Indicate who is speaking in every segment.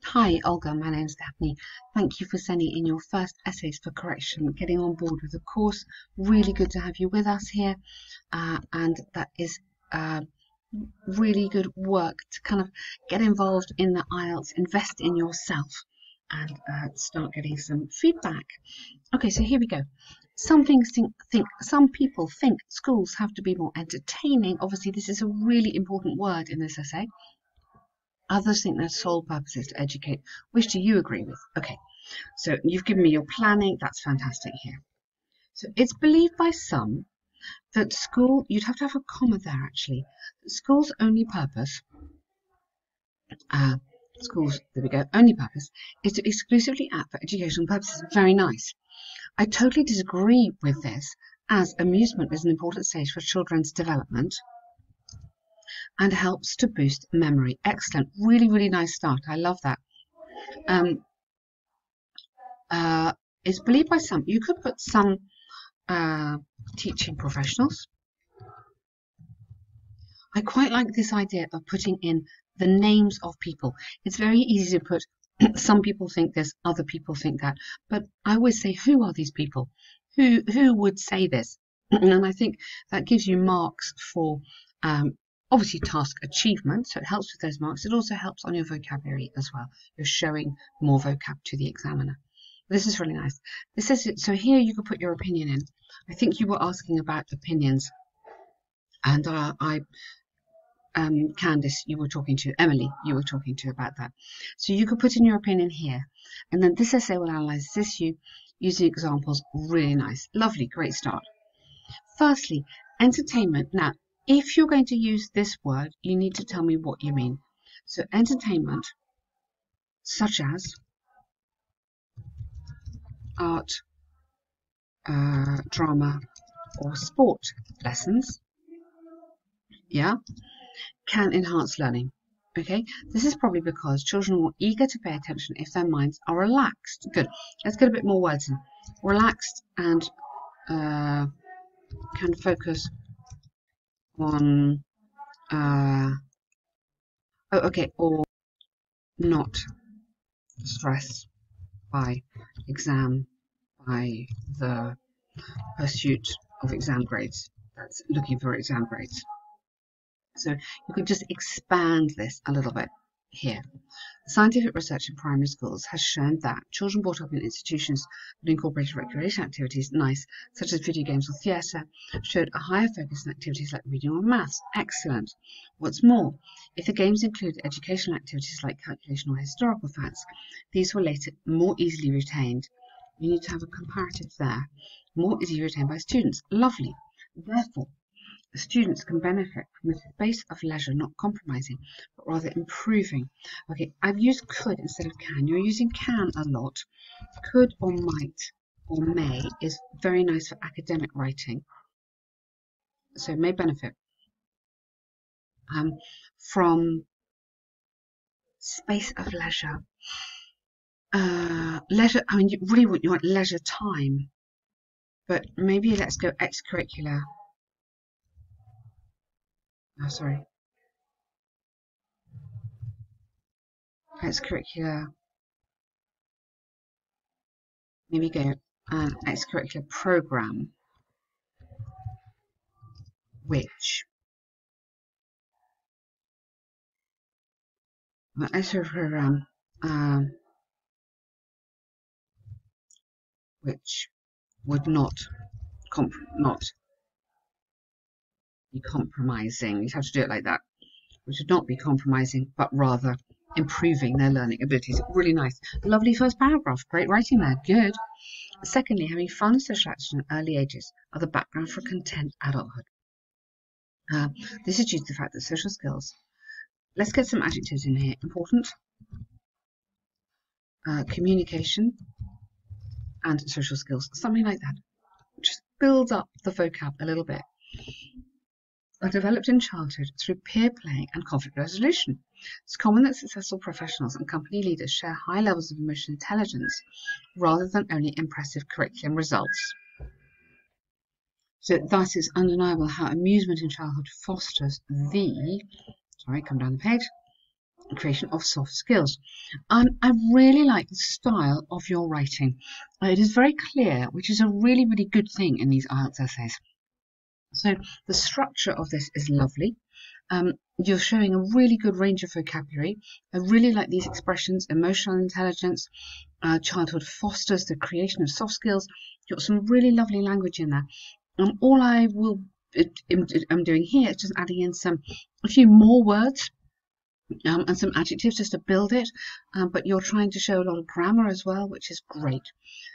Speaker 1: Hi, Olga. My name's Daphne. Thank you for sending in your first essays for correction, getting on board with the course. Really good to have you with us here. And that is really good work to kind of get involved in the IELTS, invest in yourself, and start getting some feedback. Okay, so here we go. Some people think schools have to be more entertaining. Obviously, this is a really important word in this essay. Others think their sole purpose is to educate. Which do you agree with? Okay, so you've given me your planning. That's fantastic here. So it's believed by some that you'd have to have a comma there actually, that school's only purpose, there we go, only purpose is to exclusively act for educational purposes. Very nice. I totally disagree with this, as amusement is an important stage for children's development and helps to boost memory. Excellent. Really, really nice start. I love that. It's believed by some. You could put some teaching professionals. I quite like this idea of putting in the names of people. It's very easy to put some people think this, other people think that, but I always say, who are these people? Who would say this? And I think that gives you marks for obviously task achievement, so it helps with those marks. It also helps on your vocabulary as well. You're showing more vocab to the examiner. This is really nice. This is so here you could put your opinion in. I think you were asking about opinions, and Candice, you were talking to Emily, you were talking to about that. So you could put in your opinion here, and then this essay will analyze this issue using examples. Really nice, lovely, great start. Firstly, entertainment. Now, if you're going to use this word, you need to tell me what you mean. So entertainment, such as art, drama, or sport lessons, yeah, can enhance learning. Okay, this is probably because children are more eager to pay attention if their minds are relaxed. Good. Let's get a bit more words in. Relaxed and can focus on or not stressed by the pursuit of exam grades. That's looking for exam grades. So you could just expand this a little bit here. Scientific research in primary schools has shown that children brought up in institutions that incorporated recreation activities, such as video games or theatre, showed a higher focus on activities like reading or maths. Excellent. What's more, if the games included educational activities like calculation or historical facts, these were later more easily retained. You need to have a comparative there. More easily retained by students. Lovely. Therefore, the students can benefit from a space of leisure, not compromising, but rather improving. Okay, I've used could instead of can. You're using can a lot. Could or might or may is very nice for academic writing. So may benefit from space of leisure. Leisure, I mean, you want leisure time, but maybe let's go extracurricular. Oh, sorry. Extracurricular. Maybe go an extracurricular program, which which would not be compromising. You have to do it like that. Which would not be compromising, but rather improving their learning abilities. Really nice. Lovely first paragraph. Great writing there. Good. Secondly, having fun, social action at early ages are the background for content adulthood. This is due to the fact that social skills. Let's get some adjectives in here. Important, communication, and social skills. Something like that. Just builds up the vocab a little bit. Are developed in childhood through peer play and conflict resolution. It's common that successful professionals and company leaders share high levels of emotional intelligence rather than only impressive curriculum results. So thus it's undeniable how amusement in childhood fosters come down the page, creation of soft skills. I really like the style of your writing. It is very clear, which is a really, really good thing in these IELTS essays. So the structure of this is lovely. You're showing a really good range of vocabulary. I really like these expressions: emotional intelligence, childhood fosters the creation of soft skills. You've got some really lovely language in there. All I will I'm doing here is just adding in a few more words and some adjectives just to build it, but you're trying to show a lot of grammar as well, which is great.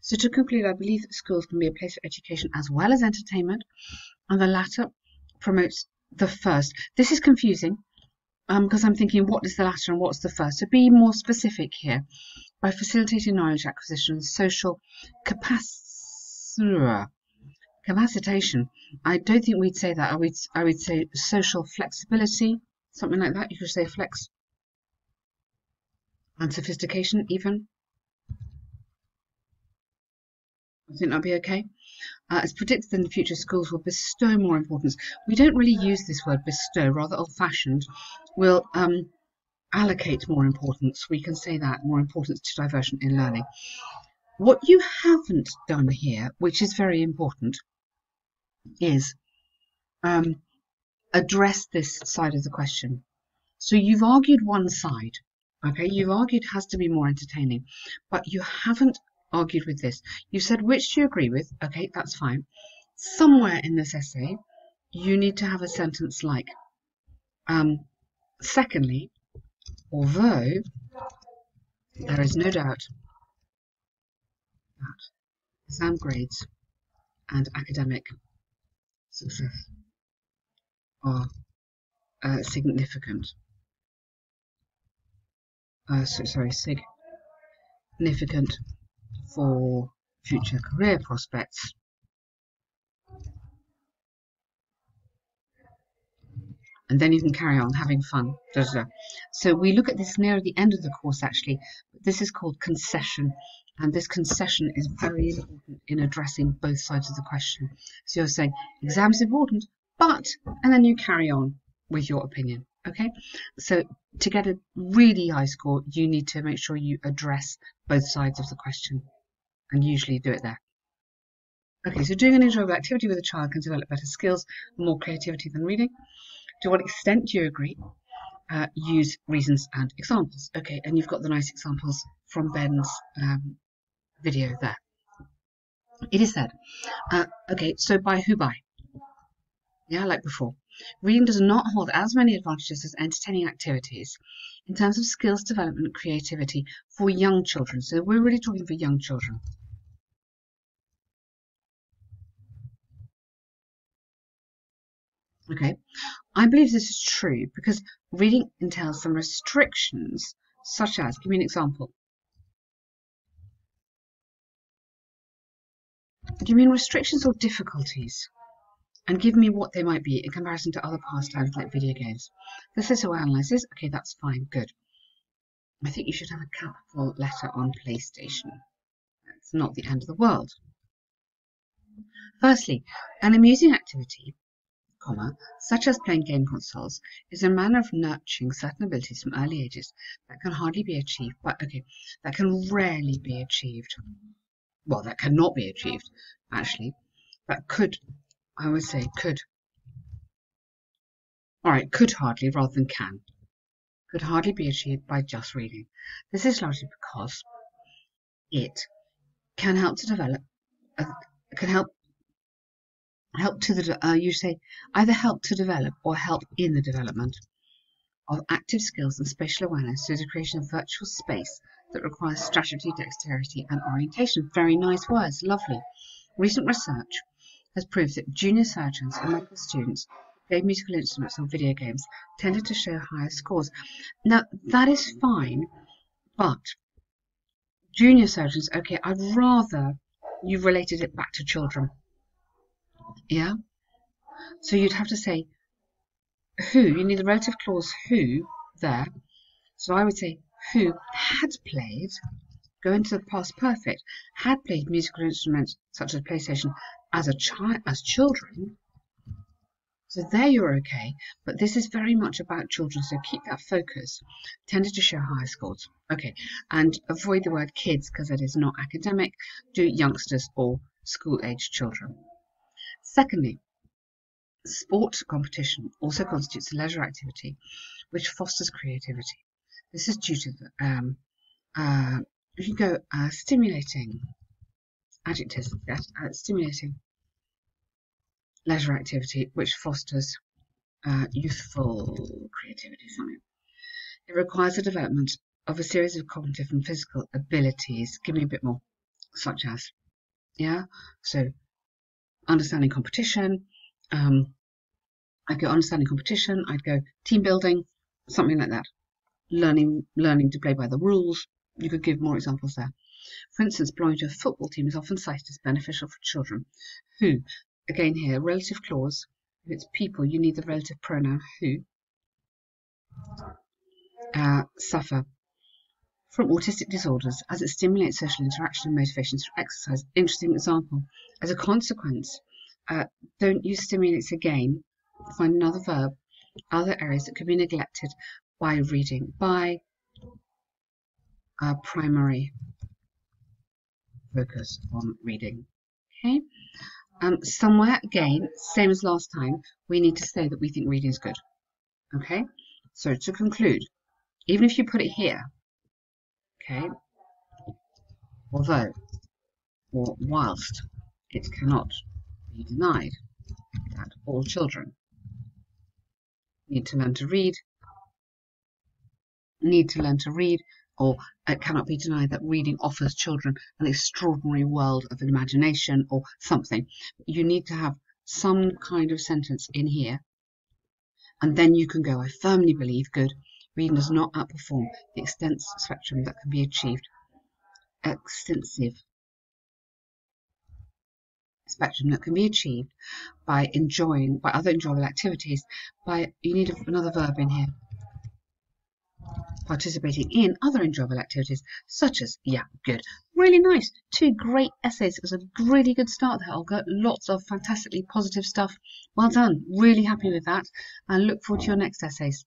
Speaker 1: So to conclude, I believe that schools can be a place for education as well as entertainment, and the latter promotes the first. This is confusing because I'm thinking, what is the latter and what's the first? So be more specific here. By facilitating knowledge acquisition and social capacitation. I don't think we'd say that. I would say social flexibility, something like that. You could say flex and sophistication even. I think that'd be okay. It's predicted in the future schools will bestow more importance. We don't really use this word bestow, rather old-fashioned. We'll allocate more importance. We can say that, more importance to diversion in learning. What you haven't done here, which is very important, is address this side of the question. So you've argued one side, okay? You've argued has to be more entertaining, but you haven't argued with this. You said which do you agree with? Okay, that's fine. Somewhere in this essay, you need to have a sentence like, secondly, although there is no doubt that exam grades and academic success are significant. Significant for future career prospects. And then you can carry on having fun. So we look at this near the end of the course, actually. This is called concession, and this concession is very important in addressing both sides of the question. So you're saying exams important, but, and then you carry on with your opinion. Okay, so to get a really high score, you need to make sure you address both sides of the question, and usually do it there. Okay, so doing an enjoyable activity with a child can develop better skills and more creativity than reading. To what extent do you agree? Use reasons and examples. Okay, and you've got the nice examples from Ben's video there. It is said. Okay, so by who by? Yeah, like before. Reading does not hold as many advantages as entertaining activities in terms of skills development and creativity for young children. So we're really talking for young children. Okay, I believe this is true because reading entails some restrictions, such as, give me an example. Do you mean restrictions or difficulties? And give me what they might be in comparison to other pastimes like video games. This is how I analyze this. Okay, that's fine, good. I think you should have a capital letter on PlayStation. That's not the end of the world. Firstly, an amusing activity, such as playing game consoles, is a manner of nurturing certain abilities from early ages that can hardly be achieved, but okay, that can rarely be achieved. Well, that cannot be achieved, actually. That could, I would say, could. Alright, could hardly rather than can. Could hardly be achieved by just reading. This is largely because it can help to develop, can help to the, you say, either help to develop or help in the development of active skills and spatial awareness through the creation of virtual space that requires strategy, dexterity, and orientation. Very nice words, lovely. Recent research has proved that junior surgeons and medical students who played musical instruments or video games tended to show higher scores. Now, that is fine, but junior surgeons, okay, I'd rather you related it back to children. Yeah? So you'd have to say who, you need the relative clause who there. So I would say who had played, go into the past perfect, had played musical instruments such as PlayStation as a child, as children. So there you're okay, but this is very much about children, so keep that focus. Tended to show higher scores. Okay, and avoid the word kids because it is not academic. Do youngsters or school-aged children. Secondly, sport competition also constitutes a leisure activity which fosters creativity. This is due to the, if you go stimulating adjectives, stimulating leisure activity which fosters youthful creativity, something. It requires the development of a series of cognitive and physical abilities. Give me a bit more, such as, yeah, so understanding competition. I'd go understanding competition. I'd go team building, something like that. Learning to play by the rules. You could give more examples there. For instance, belonging to a football team is often cited as beneficial for children who, again here, relative clause. If it's people, you need the relative pronoun who suffer from autistic disorders, as it stimulates social interaction and motivation through exercise. Interesting example. As a consequence, don't use stimulates again. Find another verb, other areas that could be neglected by reading, by primary focus on reading. Okay. Somewhere, again, same as last time, we need to say that we think reading is good. Okay, so to conclude, even if you put it here, okay, although or whilst it cannot be denied that all children need to learn to read, or it cannot be denied that reading offers children an extraordinary world of imagination or something. You need to have some kind of sentence in here, and then you can go, I firmly believe, good, reading does not outperform the extensive spectrum that can be achieved. Extensive spectrum that can be achieved by other enjoyable activities. You need another verb in here. Participating in other enjoyable activities, such as, yeah, good. Really nice. 2 great essays. It was a really good start there, Olga. Lots of fantastically positive stuff. Well done. Really happy with that. And look forward to your next essays.